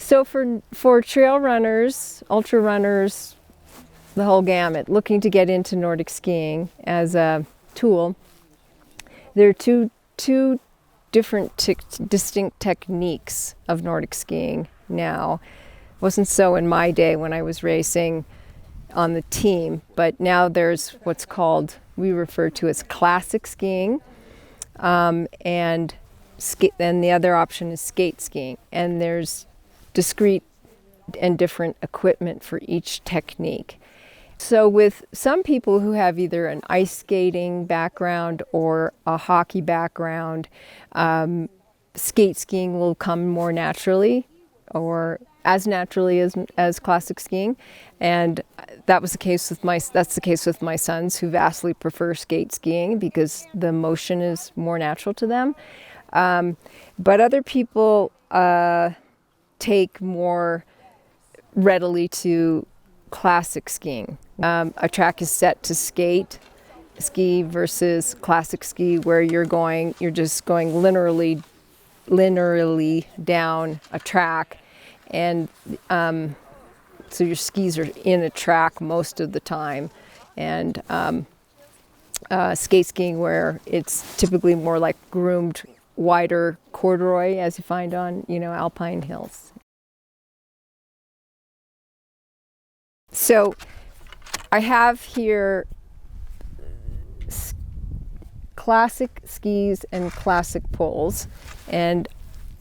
So for trail runners, ultra runners, the whole gamut, looking to get into Nordic skiing as a tool, there are two different distinct techniques of Nordic skiing now. It wasn't so in my day when I was racing on the team, but now there's what's called, we refer to as classic skiing, and then the other option is skate skiing, and there's discrete and different equipment for each technique. So with some people who have either an ice skating background or a hockey background, skate skiing will come more naturally or as naturally as classic skiing. And that's the case with my sons, who vastly prefer skate skiing because the motion is more natural to them. But other people take more readily to classic skiing. A track is set to ski versus classic ski, where you're just going linearly down a track, and so your skis are in a track most of the time. And skate skiing, where it's typically more like groomed, wider corduroy, as you find on alpine hills. So I have here classic skis and classic poles, and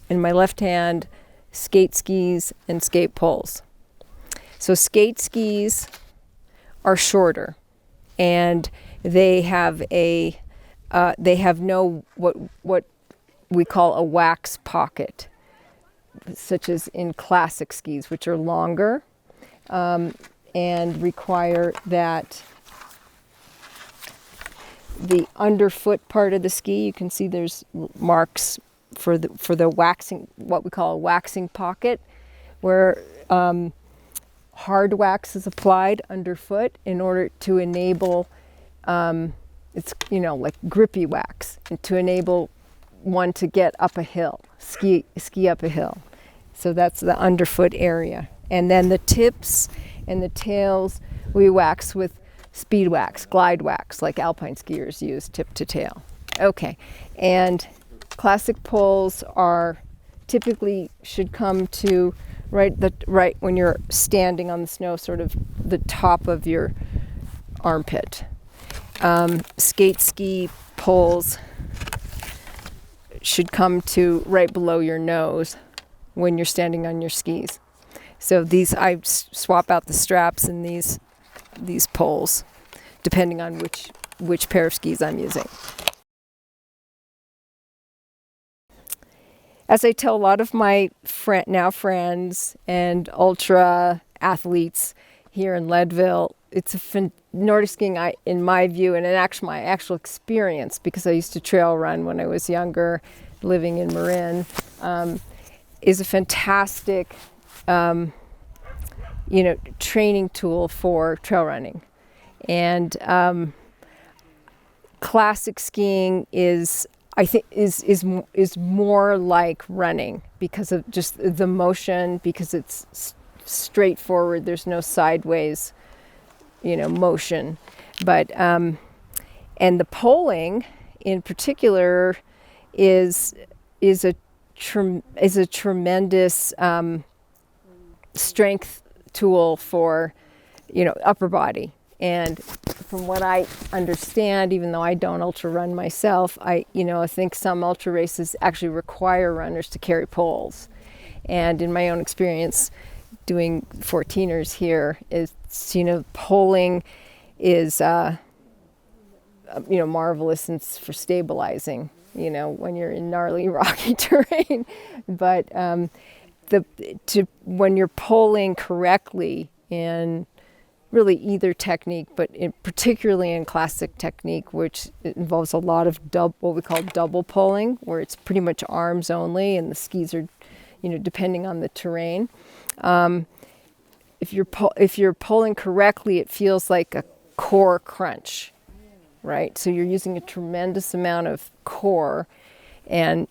in my left hand, skate skis and skate poles. So skate skis are shorter, and they have no what we call a wax pocket, such as in classic skis, which are longer. And require that the underfoot part of the ski, you can see there's marks for the waxing, what we call a waxing pocket, where hard wax is applied underfoot in order to enable, it's like grippy wax, and to enable one to get up a hill, ski up a hill. So that's the underfoot area. And then the tips and the tails we wax with speed wax, glide wax, like alpine skiers use, tip to tail. Okay, and classic poles are typically should come to right when you're standing on the snow, sort of the top of your armpit. Skate ski poles should come to right below your nose when you're standing on your skis. So I swap out the straps in these poles, depending on which pair of skis I'm using. As I tell a lot of my friends and ultra athletes here in Leadville, Nordic skiing, in my view, and in my actual experience, because I used to trail run when I was younger, living in Marin, is a fantastic training tool for trail running. And classic skiing is more like running because of just the motion, because it's straightforward. There's no sideways, motion. But and the poling in particular is a tremendous strength tool for upper body. And from what I understand, even though I don't ultra run myself, I think some ultra races actually require runners to carry poles. And in my own experience doing 14ers here, poling is marvelous for stabilizing, when you're in gnarly rocky terrain. But when you're poling correctly in really either technique, but particularly in classic technique, which involves a lot of what we call double poling, where it's pretty much arms only, and the skis are, depending on the terrain. If you're poling correctly, it feels like a core crunch, right? So you're using a tremendous amount of core, and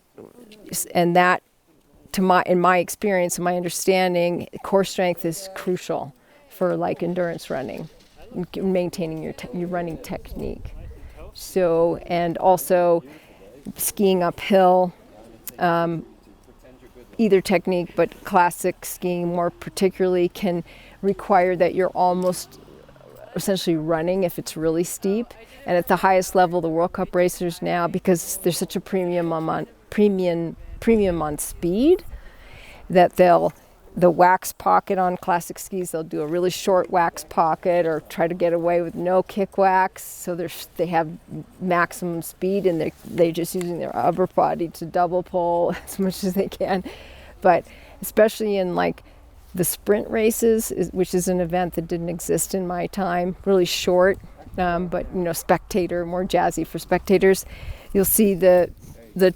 that in my experience and my understanding, core strength is crucial for like endurance running, maintaining your running technique. So, and also skiing uphill, either technique, but classic skiing more particularly can require that you're almost essentially running if it's really steep. And at the highest level, the World Cup racers now, because there's such a premium on speed, that the wax pocket on classic skis, they'll do a really short wax pocket or try to get away with no kick wax. So they have maximum speed, and they're just using their upper body to double pull as much as they can. But especially in like the sprint races, which is an event that didn't exist in my time, really short, but spectator, more jazzy for spectators. You'll see the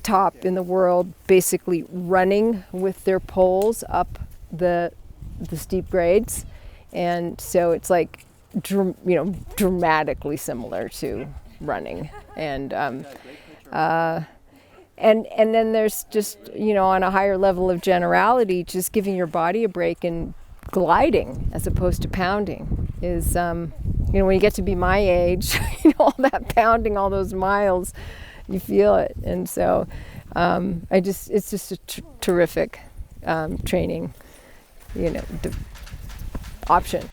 top in the world basically running with their poles up the steep grades, and so it's like dramatically similar to running, and then there's just on a higher level of generality, just giving your body a break and gliding as opposed to pounding is when you get to be my age, all that pounding, all those miles, you feel it. And so it's just a terrific training option.